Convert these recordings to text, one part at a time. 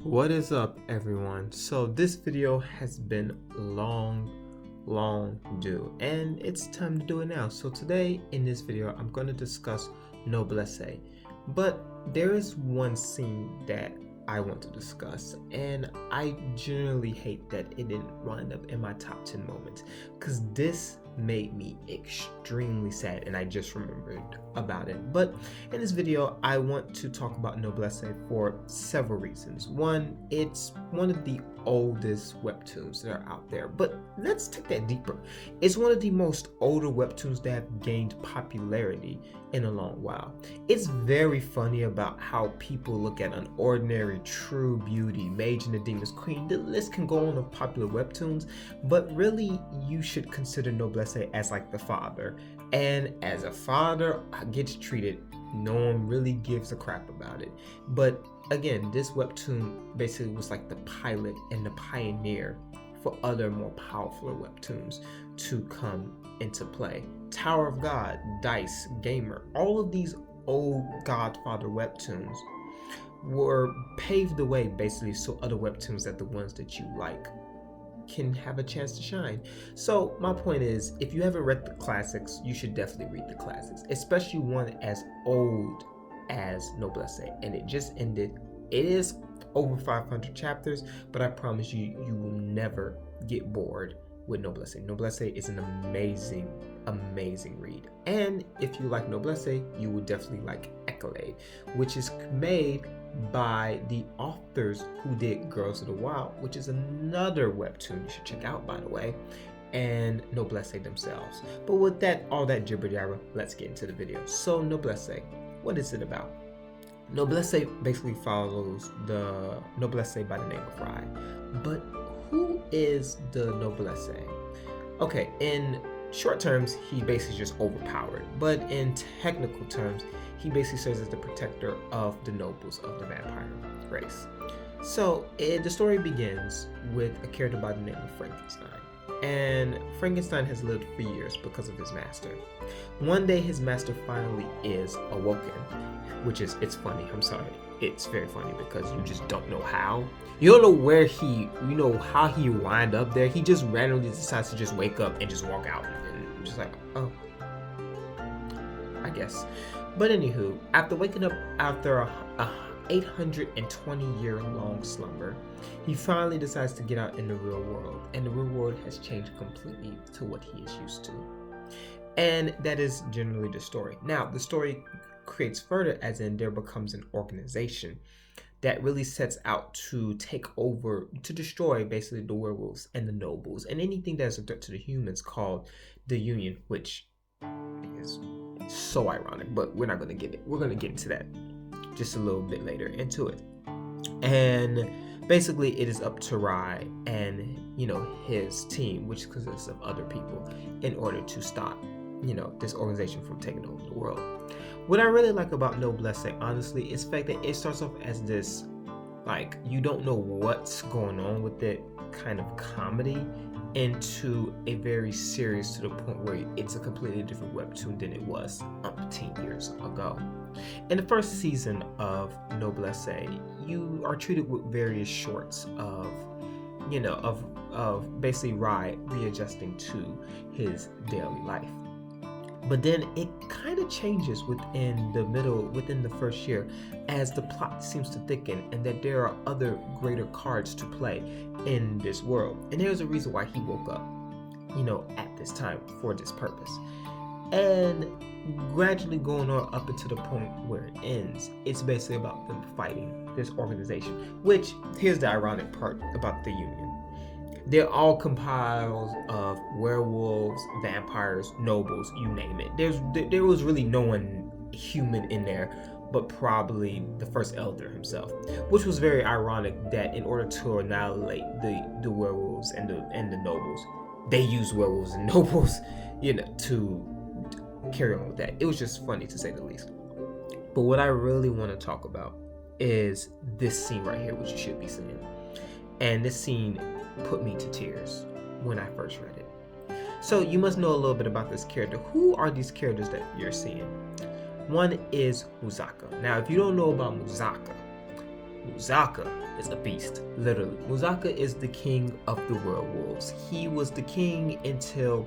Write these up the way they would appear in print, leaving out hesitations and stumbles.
What is up, everyone? So this video has been long due, and it's time to do it now. So today in this video I'm going to discuss Noblesse, but there is one scene that I want to discuss, and I generally hate that it didn't wind up in my top 10 moments, because this made me extremely sad and I just remembered about it. But in this video I want to talk about Noblesse for several reasons. One, it's one of the oldest webtoons that are out there, but let's take that deeper. It's one of the most older webtoons that have gained popularity in a long while. It's very funny about how people look at an ordinary true beauty, Mage and the Demon's Queen. The list can go on of popular webtoons, but really you should consider Noblesse as like the father. And as a father, I get treated. No one really gives a crap about it. But again, this webtoon basically was like the pilot and the pioneer for other more powerful webtoons to come into play. Tower of God, Dice, Gamer, all of these old Godfather webtoons were paved the way basically so other webtoons that the ones that you like can have a chance to shine. So my point is, if you haven't read the classics, you should definitely read the classics, especially one as old as Noblesse, and it just ended. It is over 500 chapters, but I promise you, you will never get bored with Noblesse. Noblesse is an amazing read. And if you like Noblesse, you will definitely like Accolade, which is made by the authors who did Girls of the Wild, which is another webtoon you should check out, by the way, and Noblesse themselves. But with that, all that jibber jabber, let's get into the video. So Noblesse, what is it about? Noblesse basically follows the Noblesse by the name of Rai. But who is the Noblesse? Okay, in short terms, he basically just overpowered, but in technical terms, he basically serves as the protector of the nobles of the vampire race. So the story begins with a character by the name of Frankenstein. And Frankenstein has lived for years because of his master. One day his master finally is awoken, which is, it's funny, I'm sorry. It's very funny because you just don't know how. You don't know where how he wind up there. He just randomly decides to just wake up and just walk out. And just like, oh, I guess. But anywho, after waking up after a 820-year-long slumber, he finally decides to get out in the real world, and the real world has changed completely to what he is used to. And that is generally the story. Now, the story creates further, as in there becomes an organization that really sets out to take over, to destroy basically the werewolves and the nobles and anything that is a threat to the humans, called the Union, which is so ironic, but we're not going to get it. We're going to get into that just a little bit later into it. And basically it is up to Rai and his team, which consists of other people, in order to stop this organization from taking over the world. What I really like about Noblesse, honestly, is the fact that it starts off as this, like, you don't know what's going on with it kind of comedy, into a very serious, to the point where it's a completely different webtoon than it was umpteen years ago. In the first season of Noblesse, you are treated with various shorts of basically Rai readjusting to his daily life. But then it kind of changes within the first year, as the plot seems to thicken and that there are other greater cards to play in this world. And there's a reason why he woke up, at this time for this purpose. And gradually going on up until the point where it ends, it's basically about them fighting this organization, which, here's the ironic part about the Union. They're all compiled of werewolves, vampires, nobles, you name it. There was really no one human in there, but probably the first elder himself, which was very ironic that in order to annihilate the werewolves and the nobles, they used werewolves and nobles, to carry on with that. It was just funny, to say the least. But what I really want to talk about is this scene right here, which you should be seeing. And this scene put me to tears when I first read it. So you must know a little bit about this character. Who are these characters that you're seeing? One is Musaka. Now, if you don't know about Musaka is a beast, literally. Muzaka is the king of the werewolves. He was the king until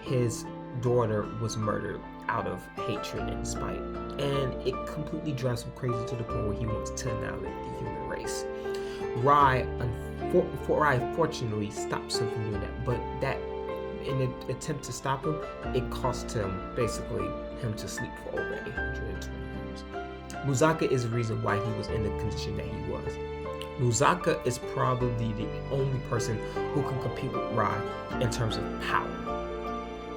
his daughter was murdered out of hatred and spite, and it completely drives him crazy to the point where he wants to annihilate the human race. Rai fortunately stops him from doing that, but that in an attempt to stop him, it cost him basically him to sleep for over 820 years. Muzaka is the reason why he was in the condition that he was. Muzaka is probably the only person who can compete with Rai in terms of power,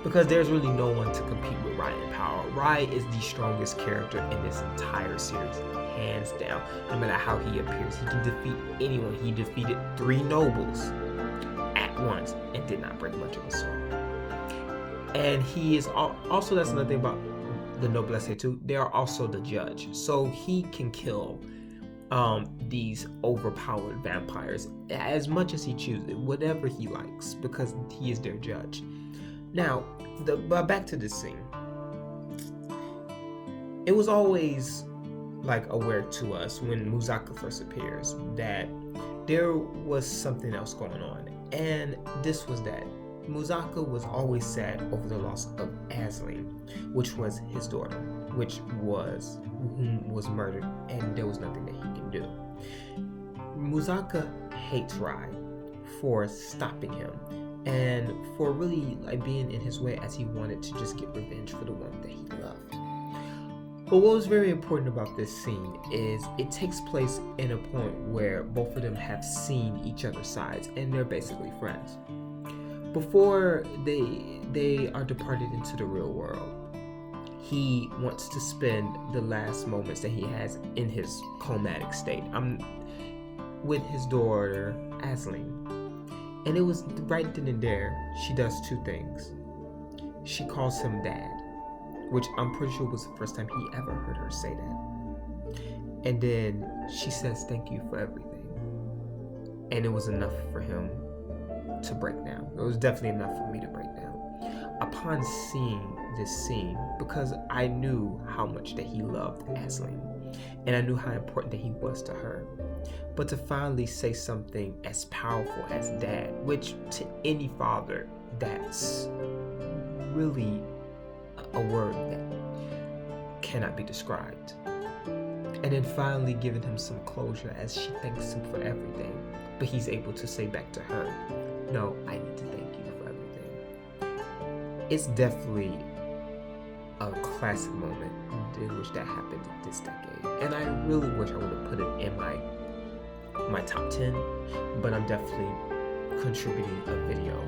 because there's really no one to compete with Rai in power. Rai is the strongest character in this entire series, hands down. No matter how he appears, he can defeat anyone. He defeated 3 nobles at once and did not break much of a sword. And he is also, that's another thing about the Noblesse too, they are also the judge, so he can kill these overpowered vampires as much as he chooses, whatever he likes, because he is their judge. Now, back to this scene. It was always like aware to us when Muzaka first appears that there was something else going on, and this was that Muzaka was always sad over the loss of Aisling, which was his daughter, whom was murdered, and there was nothing that he can do. Muzaka hates Rai for stopping him and for really like being in his way, as he wanted to just get revenge for the one that he loved. But what was very important about this scene is it takes place in a point where both of them have seen each other's sides and they're basically friends. Before they are departed into the real world, he wants to spend the last moments that he has in his comatic state with his daughter Aisling. And it was right then and there, she does 2 things. She calls him dad, which I'm pretty sure was the first time he ever heard her say that. And then she says thank you for everything. And it was enough for him to break down. It was definitely enough for me to break down. Upon seeing this scene, because I knew how much that he loved Aisling, and I knew how important that he was to her, but to finally say something as powerful as dad, which to any father, that's really a word that cannot be described. And then finally giving him some closure as she thanks him for everything, but he's able to say back to her, no, I need to thank you for everything. It's definitely a classic moment in which that happened this decade, and I really wish I would have put it in my top 10, but I'm definitely contributing a video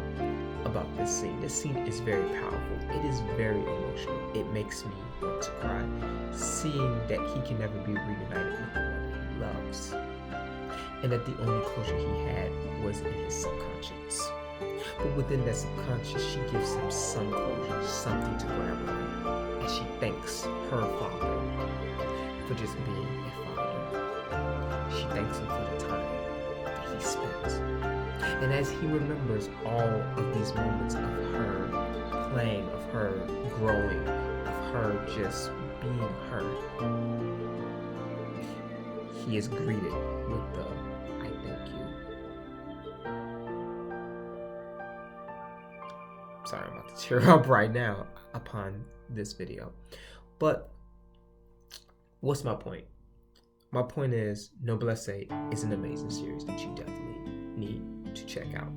about this scene. This scene is very powerful. It is very emotional. It makes me want to cry, seeing that he can never be reunited with the one that he loves, and that the only closure he had was in his subconscious. But within that subconscious, she gives him some closure, something to grab on, as she thanks her father for just being a father. She thanks him for the time that he spent. And as he remembers all of these moments of her playing, of her growing, of her just being her, he is greeted with the I thank you. Sorry, I'm about to tear up right now upon this video. But what's my point? My point is Noblesse is an amazing series that you definitely need to check out.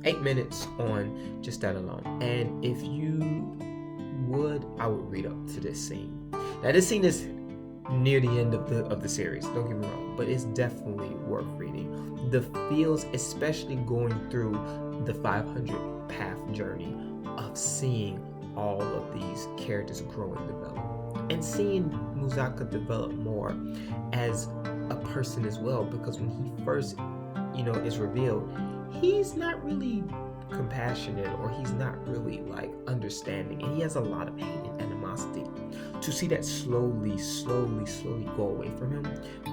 8 minutes on just that alone. And if you would, I would read up to this scene. Now this scene is near the end of the series, don't get me wrong, but it's definitely worth reading. The feels, especially going through the 500 path journey of seeing all of these characters grow and develop, and seeing Muzaka develop more as a person as well, because when he first is revealed, he's not really compassionate, or he's not really like understanding, and he has a lot of hate and animosity. To see that slowly go away from him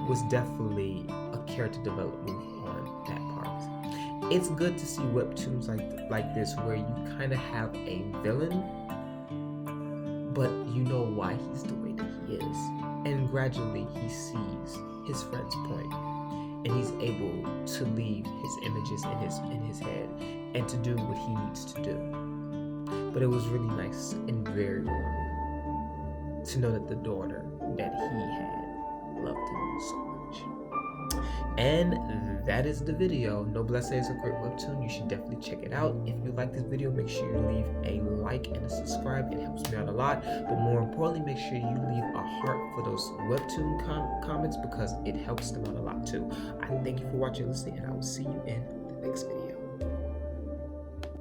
was definitely a character development on that part. It's good to see webtoons like this where you kind of have a villain, but you know why he's the way that he is, and gradually he sees his friend's point, and he's able to leave his images in his head and to do what he needs to do. But it was really nice and very warming to know that the daughter that he had loved him so much. And that is the video. Noblesse is a great webtoon. You should definitely check it out. If you like this video, make sure you leave a like and a subscribe. It helps me out a lot. But more importantly, make sure you leave a heart for those webtoon comments because it helps them out a lot too. I thank you for watching and listening, and I will see you in the next video.